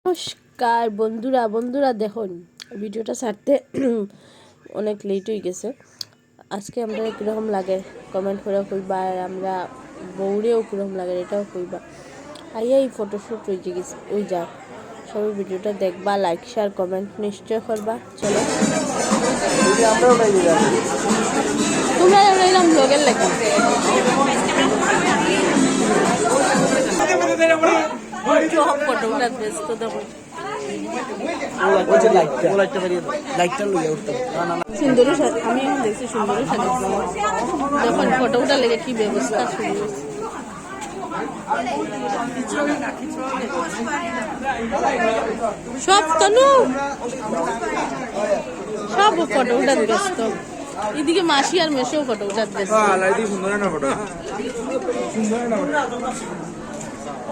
নমস্কার বন্ধুরা বন্ধুরা দেখুন ভিডিওটা ছাড়তে অনেক লেট হয়ে গেছে। আজকে আমরা কীরকম লাগে কমেন্ট করে কইবা, আর আমরা বউরেও কীরকম লাগে এটাও কইবা। আইয়া এই ফটোশ্যুট হয়ে গেছে ওই যা সবাই ভিডিওটা দেখবা, লাইক শেয়ার কমেন্ট নিশ্চয় করবা। চলো তোমরা এরকম ব্লগের লাগে সব ফটোটা ব্যস্ত দেখো সুন্দরী আমি এখন দেখছি সুন্দরী যখন ফটোটা লেগে কি ব্যবস্থা শুরু হয়েছে। সব তনু সব ফটো উঠার ব্যস্ত, এদিকে মাসি আর মেসেও ফটো উঠার ব্যস্ত।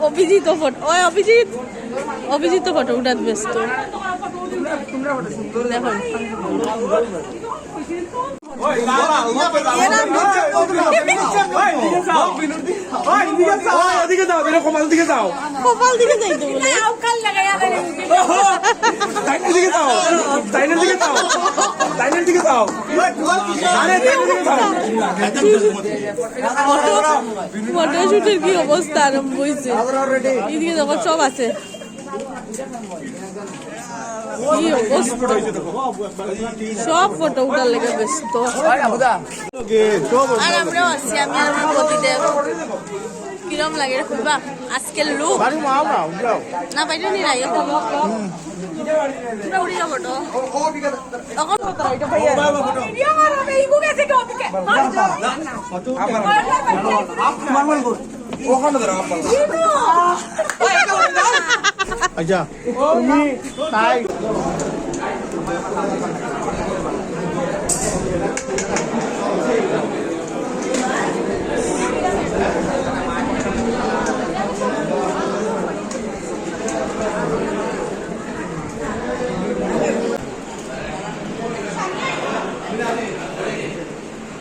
অভিজিৎ ফটো ওই অভিজিৎ ফটো উঠার ব্যস্ত। দেখুন কপাল দিকে যাইতে বলে ফটোশুটের কি অবস্থা আরম্ভ হয়েছে। এদিকে যখন সব আছে কি অবস্থা, সব ফটো উঠার লেগে ব্যস্ত। আর আমরাও আছি, আমি আর আমার প্রতিদেব কিরম লাগে খুলবা আজকের লুক না পাইটা নি রাই উড়ি যাবো তো আচ্ছা তুমি তাই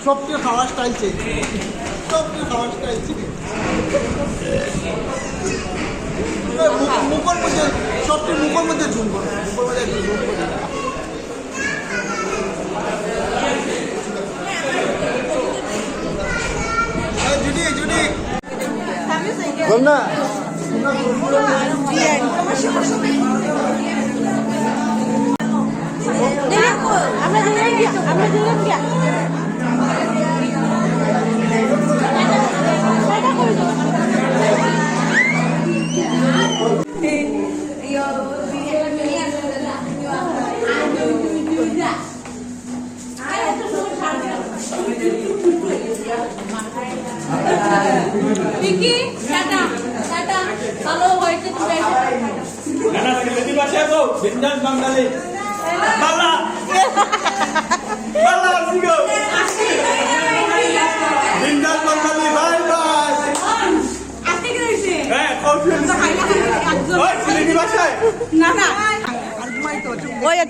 সবচেয়ে খাওয়ার স্টাইল চেঞ্জ, সবচেয়ে খাওয়ার স্টাইল চেঞ্জ। মুখের মধ্যে সবচেয়ে মুখের মধ্যে ঝুম করে, মুখের মধ্যে একটু ঝুম করে। জুডি জুডি না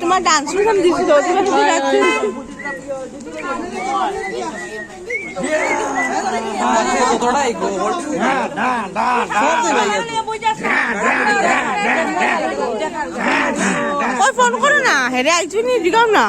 তোমার ডান্স প্রোগ্রাম দিছিল ফোন করো না হেরে আইছি নি দিগাম না